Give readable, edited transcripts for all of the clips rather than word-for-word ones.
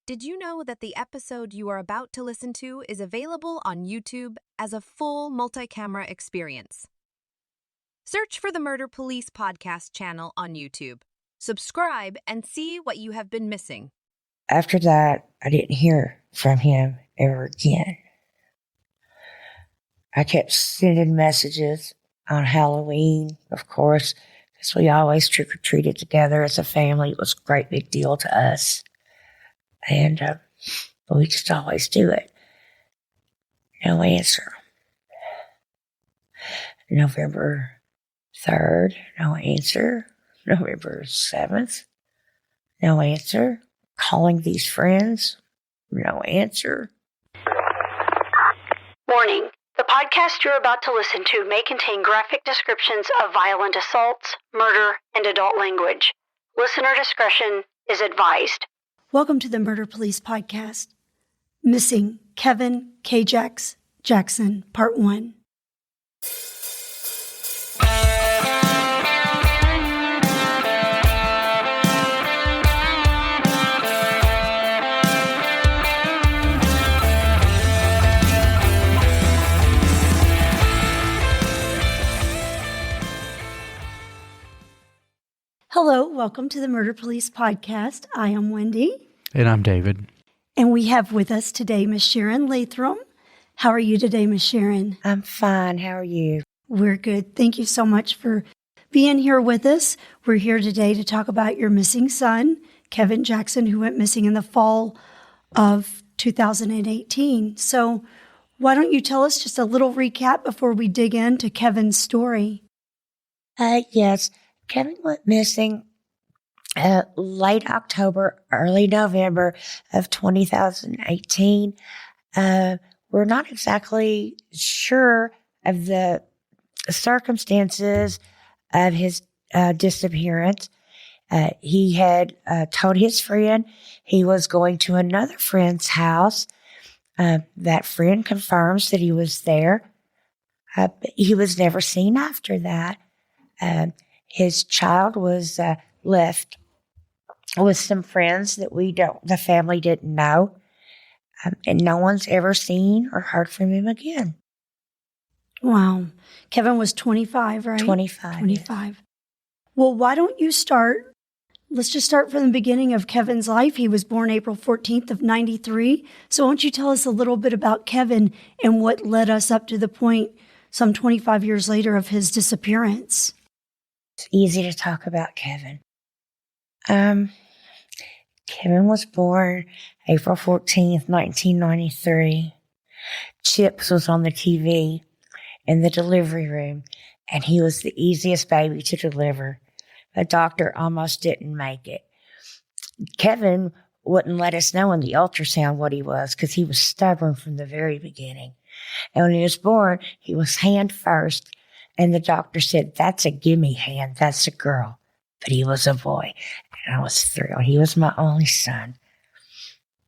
Did you know that the episode you are about to listen to is available on YouTube as a full multi-camera experience? Search for the Murder Police podcast channel on YouTube. Subscribe and see what you have been missing. After that, I didn't hear from him ever again. I kept sending messages on Halloween, of course, because we always trick-or-treated together as a family. It was a great big deal to us. And we just always do it. No answer. November 3rd, no answer. November 7th, no answer. Calling these friends, no answer. Warning. The podcast you're about to listen to may contain graphic descriptions of violent assaults, murder, and adult language. Listener discretion is advised. Welcome to the Murder Police Podcast. Missing Kevin KJax Jackson, Part 1. Hello, welcome to the Murder Police Podcast. I am Wendy. And I'm David. And we have with us today Miss Sharon Lathrem. How are you today, Miss Sharon? I'm fine. How are you? We're good. Thank you so much for being here with us. We're here today to talk about your missing son, Kevin Jackson, who went missing in the fall of 2018. So why don't you tell us just a little recap before we dig into Kevin's story? Yes. Kevin went missing late October, early November of 2018. We're not exactly sure of the circumstances of his disappearance. He had told his friend he was going to another friend's house. That friend confirms that he was there, but he was never seen after that. His child was left with some friends that the family didn't know, and no one's ever seen or heard from him again. Wow. Kevin was 25, right? 25. Yes. Well, why don't you let's just start from the beginning of Kevin's life. He was born April 14th of 93. So why don't you tell us a little bit about Kevin and what led us up to the point some 25 years later of his disappearance? It's easy to talk about Kevin. Kevin was born April 14th, 1993. Chips was on the TV in the delivery room, and he was the easiest baby to deliver. The doctor almost didn't make it. Kevin wouldn't let us know in the ultrasound what he was because he was stubborn from the very beginning. And when he was born, he was hand first. And the doctor said, "That's a gimme hand. That's a girl." But he was a boy. And I was thrilled. He was my only son.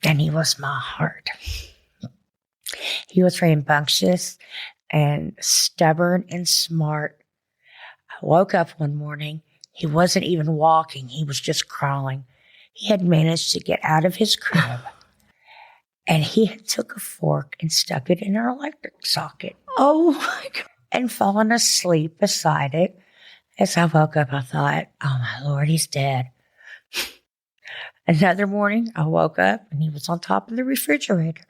And he was my heart. He was rambunctious and stubborn and smart. I woke up one morning. He wasn't even walking. He was just crawling. He had managed to get out of his crib. And he had took a fork and stuck it in our electric socket. Oh, my God. And fallen asleep beside it. As I woke up, I thought, oh my Lord, he's dead. Another morning, I woke up and he was on top of the refrigerator.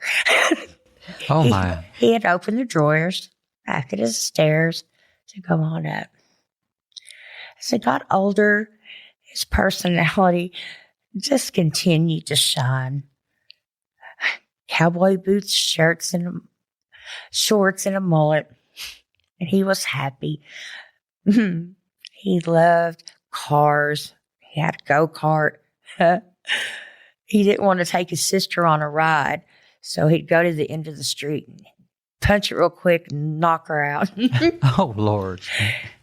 Oh my. He had opened the drawers back at his stairs to go on up. As he got older, his personality just continued to shine. Cowboy boots, shorts, and a mullet. And he was happy. He loved cars. He had a go-kart. He didn't want to take his sister on a ride, so he'd go to the end of the street and punch it real quick and knock her out. Oh, Lord.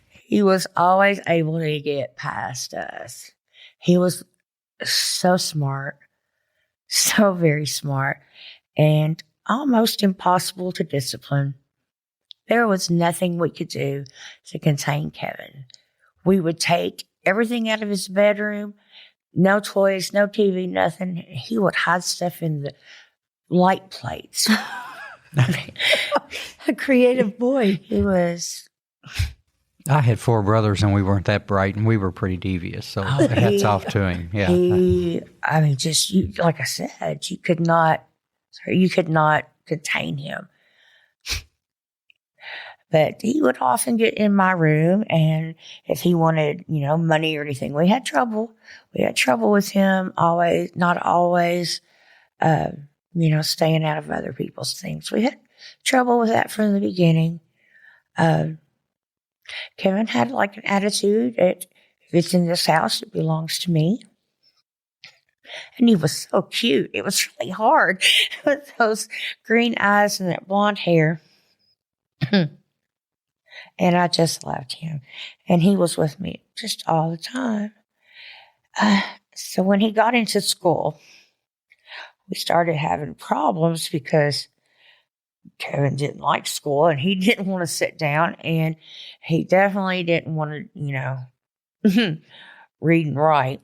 He was always able to get past us. He was so smart, so very smart, and almost impossible to discipline. There was nothing we could do to contain Kevin. We would take everything out of his bedroom, no toys, no TV, nothing. He would hide stuff in the light plates. A creative boy. He was. I had 4 brothers, and we weren't that bright, and we were pretty devious. So hats off to him. Yeah. I mean, just like I said, you could not contain him. But he would often get in my room, and if he wanted, money or anything, we had trouble. We had trouble with him. Not always, staying out of other people's things. We had trouble with that from the beginning. Kevin had like an attitude that if it's in this house, it belongs to me. And he was so cute. It was really hard with those green eyes and that blonde hair. And I just loved him. And he was with me just all the time. So when he got into school, we started having problems because Kevin didn't like school and he didn't want to sit down, and he definitely didn't want to, read and write.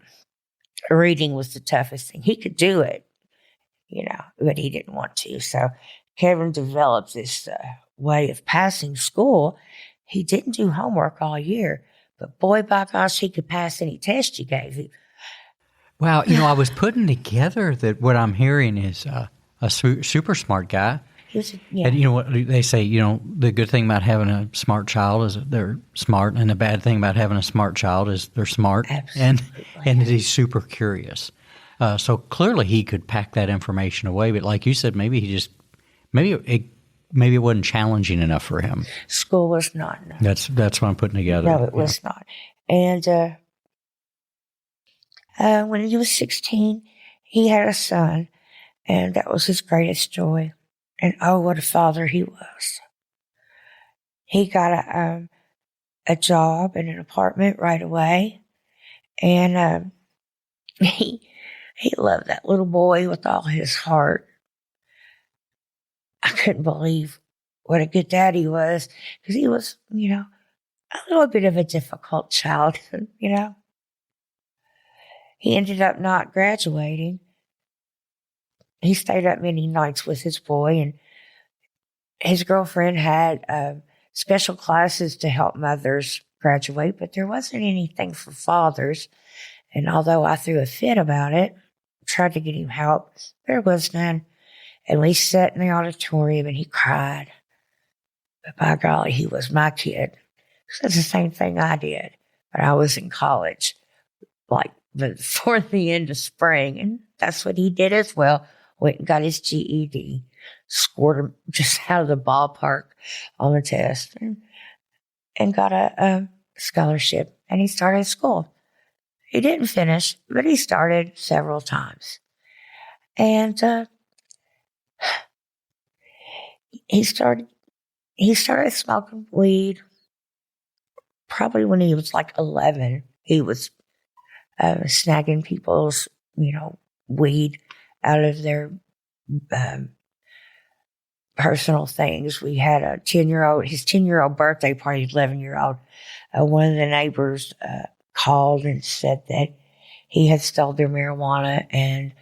Reading was the toughest thing. He could do it, but he didn't want to. So Kevin developed this way of passing school. He didn't do homework all year, but boy, by gosh, he could pass any test you gave him. Wow, I was putting together that what I'm hearing is a super smart guy. Yeah. And you know what they say, the good thing about having a smart child is that they're smart, and the bad thing about having a smart child is they're smart. Absolutely. And that he's super curious. So clearly he could pack that information away, but like you said, maybe it wasn't challenging enough for him. School was not enough. That's what I'm putting together. No, it was not. And when he was 16, he had a son, and that was his greatest joy. And oh, what a father he was. He got a job in an apartment right away. And he loved that little boy with all his heart. I couldn't believe what a good dad he was, because he was, a little bit of a difficult child, He ended up not graduating. He stayed up many nights with his boy, and his girlfriend had special classes to help mothers graduate, but there wasn't anything for fathers. And although I threw a fit about it, tried to get him help, there was none. And we sat in the auditorium and he cried. But by golly, he was my kid. It's the same thing I did. But I was in college, like before the end of spring, and that's what he did as well. Went and got his GED, scored him just out of the ballpark on the test, and got a scholarship. And he started school. He didn't finish, but he started several times. And he started smoking weed probably when he was like 11. He was snagging people's, weed out of their personal things. We had his 10-year-old birthday party, 11-year-old. One of the neighbors called and said that he had stolen their marijuana and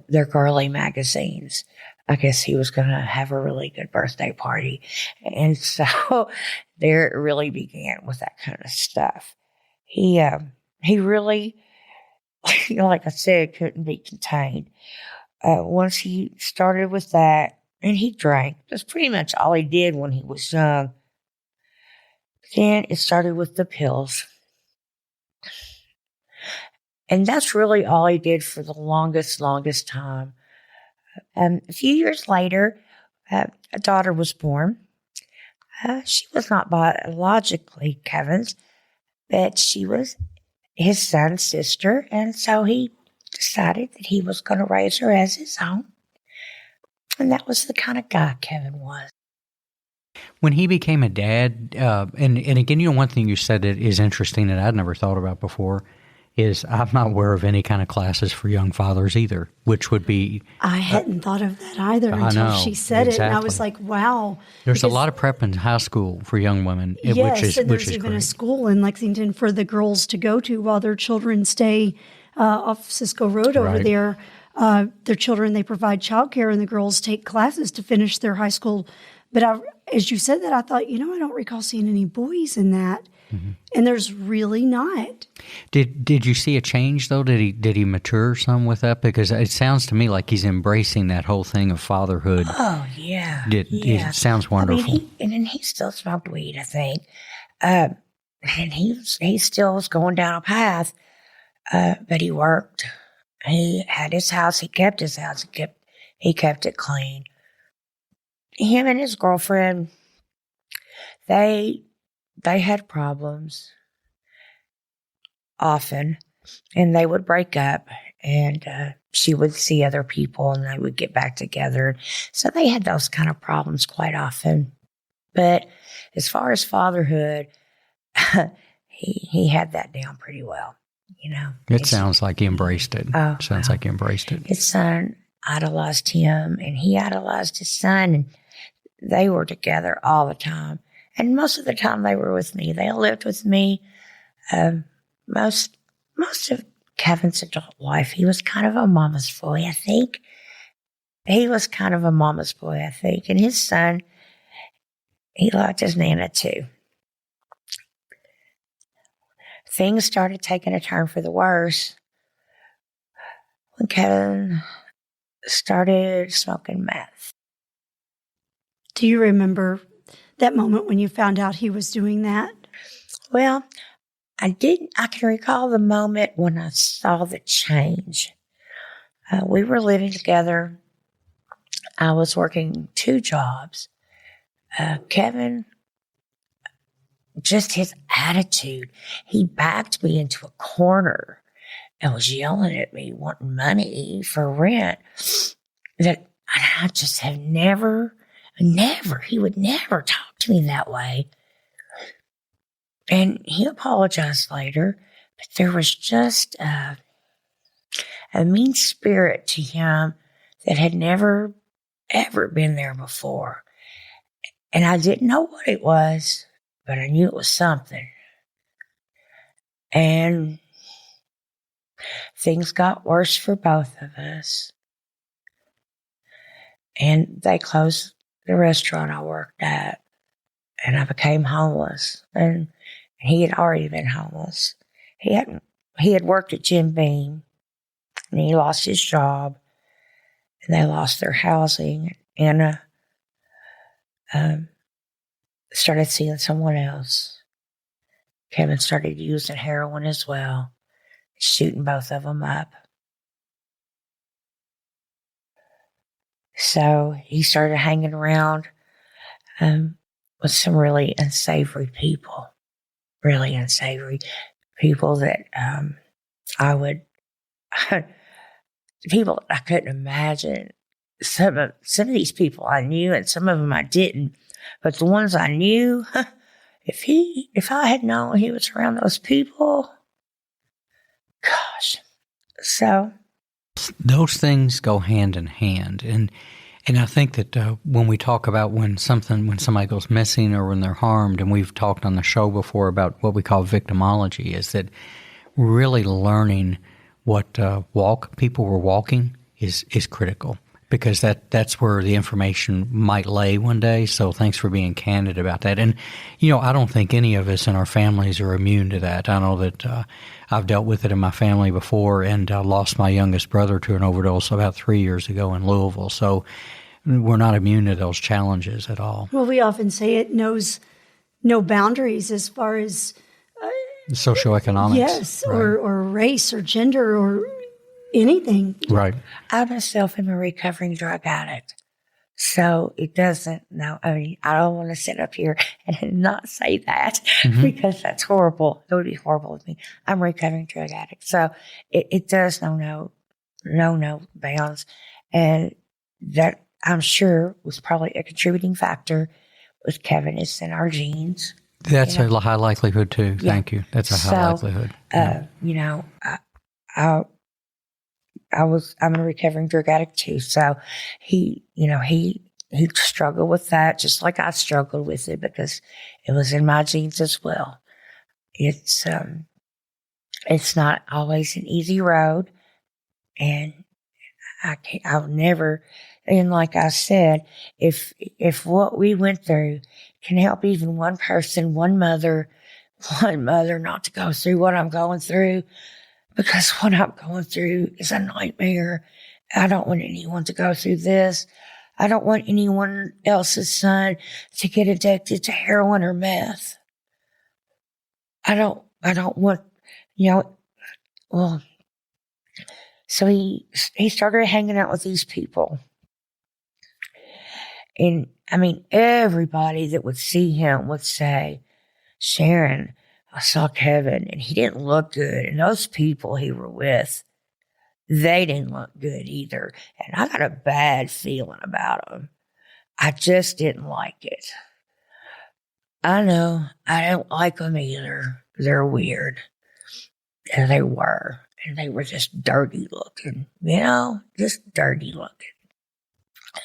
their girly magazines. I guess he was going to have a really good birthday party. And so there it really began with that kind of stuff. He really, like I said, couldn't be contained. Once he started with that, and he drank. That's pretty much all he did when he was young. Then it started with the pills. And that's really all he did for the longest time. A few years later, a daughter was born. She was not biologically Kevin's, but she was his son's sister, and so he decided that he was going to raise her as his own. And that was the kind of guy Kevin was. When he became a dad, and again, one thing you said that is interesting that I'd never thought about before is I'm not aware of any kind of classes for young fathers either, which would be... I hadn't thought of that either until she said it, and I was like, wow. There's a lot of prep in high school for young women, yes, which is and there's even great. a school in Lexington for the girls to go to while their children stay off Cisco Road over Right. there. Their children, they provide childcare, and the girls take classes to finish their high school. But as you said that, I thought, I don't recall seeing any boys in that. Mm-hmm. And there's really not. Did you see a change though? Did he mature some with that? Because it sounds to me like he's embracing that whole thing of fatherhood. Oh yeah, It sounds wonderful. I mean, he still smoked weed, I think, and he still was going down a path. But he worked. He had his house. He kept his house. He kept it clean. Him and his girlfriend, they had problems often, and they would break up, and she would see other people, and they would get back together. So they had those kind of problems quite often. But as far as fatherhood, he had that down pretty well. It sounds like he embraced it. Sounds like he embraced it. His son idolized him, and he idolized his son, and they were together all the time. And most of the time they were with me. They lived with me. Most of Kevin's adult life, he was kind of a mama's boy, I think. And his son, he liked his Nana too. Things started taking a turn for the worse when Kevin started smoking meth. Do you remember that moment when you found out he was doing that? Well, I didn't. I can recall the moment when I saw the change. We were living together. I was working 2 jobs. Kevin, just his attitude, he backed me into a corner and was yelling at me, wanting money for rent. That I just have never, he would never talk to me that way. And he apologized later, but there was just a mean spirit to him that had never, ever been there before. And I didn't know what it was, but I knew it was something. And things got worse for both of us. And they closed the restaurant I worked at, and I became homeless. And he had already been homeless. He had worked at Jim Beam, and he lost his job, and they lost their housing. Anna started seeing someone else. Kevin started using heroin as well, shooting both of them up. So he started hanging around with some really unsavory people. Really unsavory people that people I couldn't imagine. Some of these people I knew, and some of them I didn't. But the ones I knew, if I had known he was around those people, gosh. So those things go hand in hand, and I think that when we talk about when somebody goes missing or when they're harmed, and we've talked on the show before about what we call victimology, is that really learning what people were walking is critical, because that's where the information might lay one day. So thanks for being candid about that. And I don't think any of us in our families are immune to that. I know that I've dealt with it in my family before, and lost my youngest brother to an overdose about 3 years ago in Louisville. So we're not immune to those challenges at all. Well, we often say it knows no boundaries as far as socioeconomics. Yes, right. or race or gender or anything. Right. I myself am a recovering drug addict. So it doesn't, I don't want to sit up here and not say that, because that's horrible. It would be horrible with me. I'm a recovering drug addict. So it does know no bounds. And that, I'm sure, was probably a contributing factor with Kevin. It's in our genes. That's a high likelihood too. Yeah. Thank you. That's a high likelihood. I'm a recovering drug addict too. So he struggled with that just like I struggled with it, because it was in my genes as well. It's It's not always an easy road. And I'll never, and like I said, if what we went through can help even one person, one mother not to go through what I'm going through, because what I'm going through is a nightmare. I don't want anyone to go through this. I don't want anyone else's son to get addicted to heroin or meth. I don't want, well, so he started hanging out with these people. And I mean, everybody that would see him would say, Sharon, I saw Kevin and he didn't look good. And those people he were with, they didn't look good either. And I got a bad feeling about them. I just didn't like it. I know I don't like them either. They're weird. And they were. And they were just dirty looking. Just dirty looking.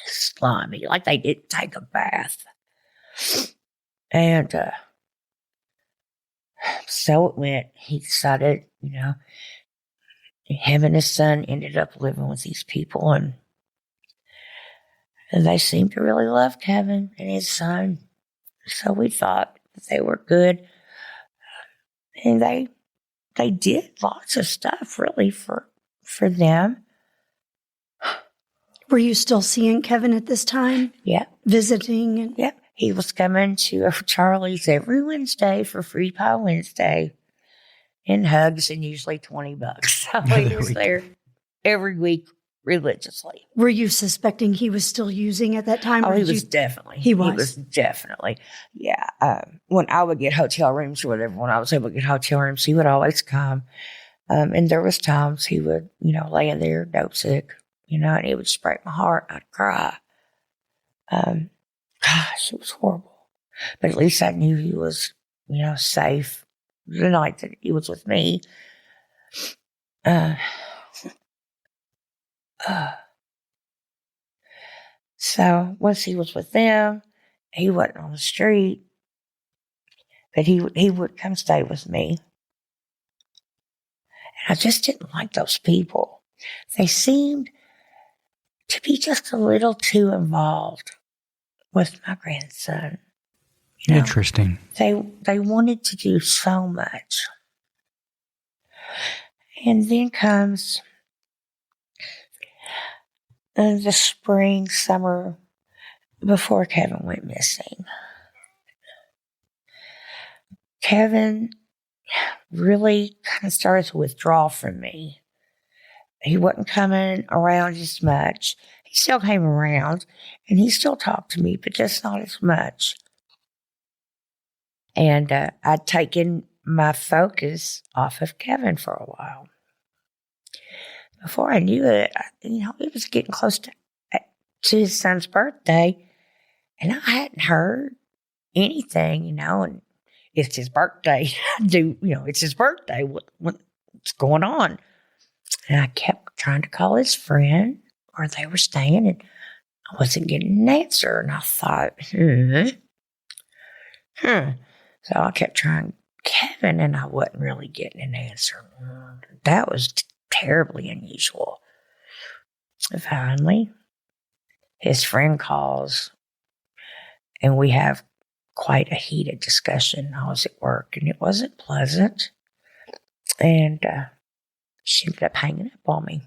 Slimy. Like they didn't take a bath. And so it went. He decided, him and his son ended up living with these people. And they seemed to really love Kevin and his son. So we thought that they were good. And they did lots of stuff really for them. Were you still seeing Kevin at this time? Yeah. Visiting? Yep. He was coming to Charlie's every Wednesday for Free Pie Wednesday and hugs and usually $20. So he was there every week religiously. Were you suspecting he was still using at that time? Oh, he was definitely. He was? He was definitely. Yeah. When I would get hotel rooms or whatever, when I was able to get hotel rooms, he would always come. And there was times he would, lay in there dope sick, and it would break my heart. I'd cry. Gosh, it was horrible. But at least I knew he was, safe the night that he was with me. So once he was with them, he wasn't on the street, but he would come stay with me. And I just didn't like those people. They seemed to be just a little too involved with my grandson. Interesting. They wanted to do so much. And then comes the spring, summer, before Kevin went missing. Kevin really kind of started to withdraw from me. He wasn't coming around as much. He still came around, and he still talked to me, but just not as much. And I'd taken my focus off of Kevin for a while. Before I knew it, it was getting close to his son's birthday, and I hadn't heard anything, and it's his birthday. It's his birthday. What's going on? And I kept trying to call his friend where they were staying, and I wasn't getting an answer. And I thought, So I kept trying Kevin, and I wasn't really getting an answer. That was terribly unusual. Finally, his friend calls, and we have quite a heated discussion. I was at work, and it wasn't pleasant. And she ended up hanging up on me.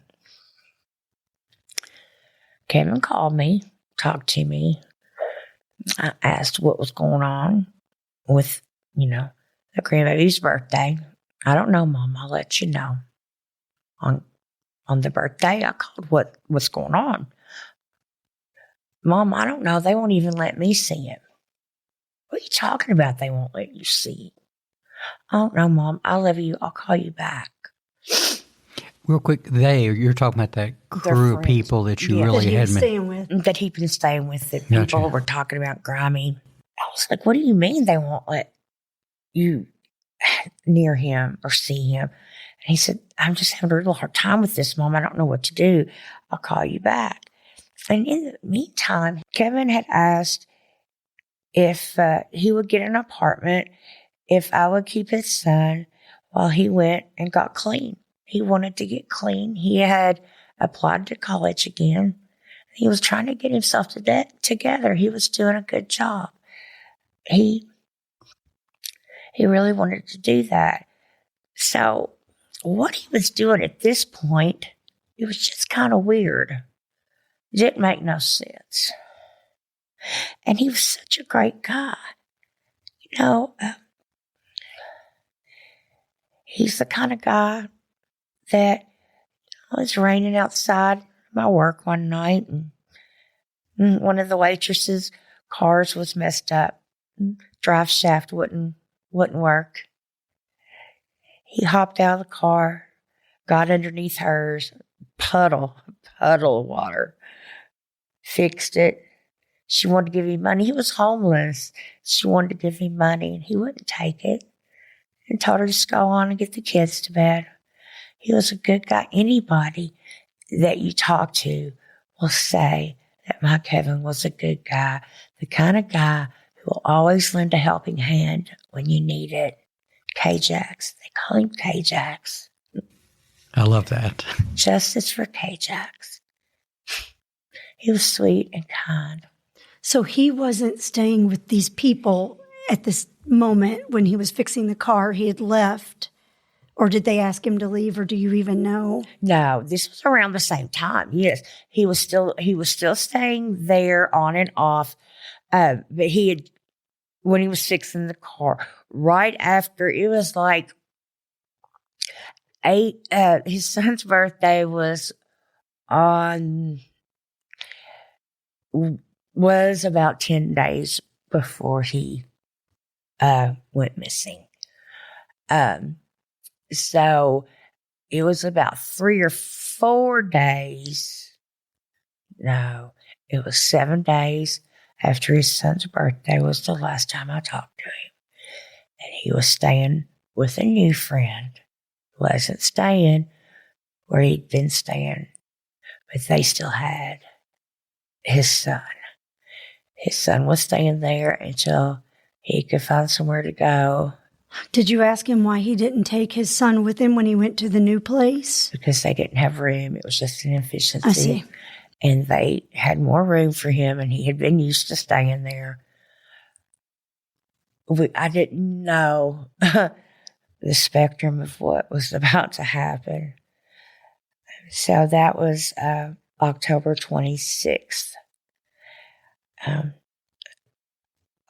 Kevin called me, talked to me. I asked what was going on with, the grandbaby's birthday. I don't know, Mom. I'll let you know. On the birthday, I called what's going on. Mom, I don't know. They won't even let me see him. What are you talking about? They won't let you see him. I don't know, Mom. I love you. I'll call you back. Real quick, you're talking about that crew of people that you really had staying with. That he'd been staying with, that people were talking about grimy. I was like, what do you mean they won't let you near him or see him? And he said, I'm just having a real hard time with this, Mom. I don't know what to do. I'll call you back. And in the meantime, Kevin had asked if he would get an apartment, if I would keep his son Well, he went and got clean. He wanted to get clean. He had applied to college again. He was trying to get himself together. He was doing a good job. He really wanted to do that. So what he was doing at this point, it was just kind of weird. It didn't make no sense. And he was such a great guy. You know, he's the kind of guy that it was raining outside my work one night, and one of the waitresses' cars was messed up. Drive shaft wouldn't work. He hopped out of the car, got underneath hers, puddle of water, fixed it. She wanted to give him money. He was homeless. She wanted to give him money, and he wouldn't take it, and told her to just go on and get the kids to bed. He was a good guy. Anybody that you talk to will say that my Kevin was a good guy, the kind of guy who will always lend a helping hand when you need it. KJax. They call him KJax. I love that. Justice for KJax. He was sweet and kind. So he wasn't staying with these people at this moment when he was fixing the car. He had left. Or did they ask him to leave, or do you even know? No, this was around the same time. Yes, he was still staying there on and off. But when he was fixing the car, right after, it was like his son's birthday was about 10 days before he went missing. So it was about 3 or 4 days. No, it was 7 days after his son's birthday was the last time I talked to him. And he was staying with a new friend. He wasn't staying where he'd been staying, but they still had his son. His son was staying there until he could find somewhere to go. Did you ask him why he didn't take his son with him when he went to the new place? Because they didn't have room. It was just an efficiency. I see. And they had more room for him, and he had been used to staying there. I didn't know the spectrum of what was about to happen. So that was October 26th.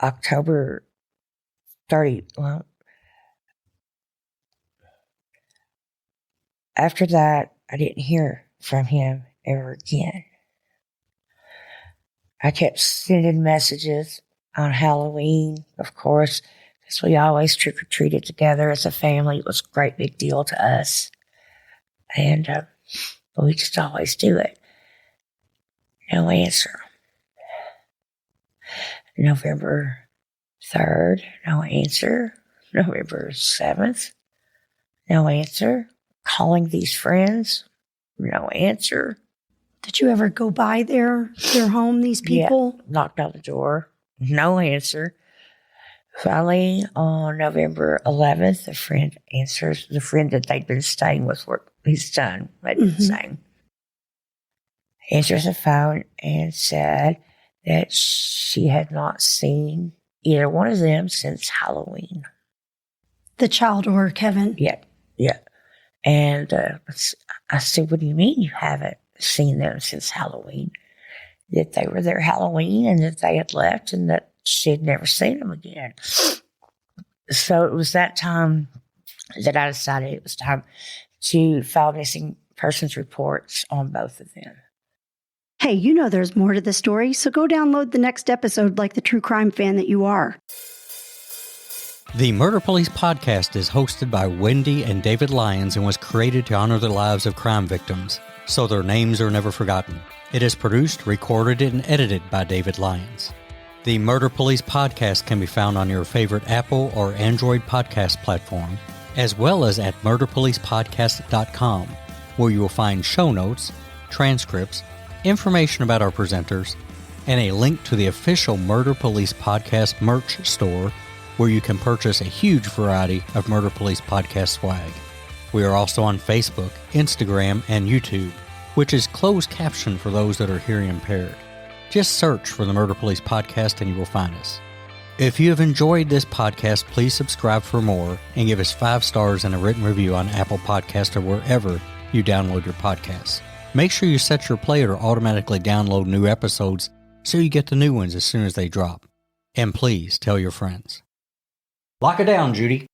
October 30, after that, I didn't hear from him ever again. I kept sending messages on Halloween, of course, because we always trick-or-treated together as a family. It was a great big deal to us. And we just always do it. No answer. November 3rd, no answer. November 7th, no answer. Calling these friends, no answer. Did you ever go by their home, these people? Yeah, knocked on the door, no answer. Finally, on November 11th, the friend answers, the friend that they'd been staying with, his son had been staying, answers the phone and said that she had not seen either one of them since Halloween. The child or Kevin? Yeah. And I said, what do you mean you haven't seen them since Halloween? That they were there Halloween and that they had left and that she had never seen them again. So it was that time that I decided it was time to file missing persons reports on both of them. Hey, you know there's more to the story, so go download the next episode like the true crime fan that you are. The Murder Police podcast is hosted by Wendy and David Lyons and was created to honor the lives of crime victims, so their names are never forgotten. It is produced, recorded, and edited by David Lyons. The Murder Police podcast can be found on your favorite Apple or Android podcast platform, as well as at murderpolicepodcast.com, where you will find show notes, transcripts, information about our presenters, and a link to the official Murder Police podcast merch store where you can purchase a huge variety of Murder Police podcast swag. We are also on Facebook, Instagram, and YouTube, which is closed caption for those that are hearing impaired. Just search for the Murder Police podcast and you will find us. If you have enjoyed this podcast, please subscribe for more and give us 5 stars and a written review on Apple Podcasts or wherever you download your podcasts. Make sure you set your player to automatically download new episodes so you get the new ones as soon as they drop. And please tell your friends. Lock it down, Judy.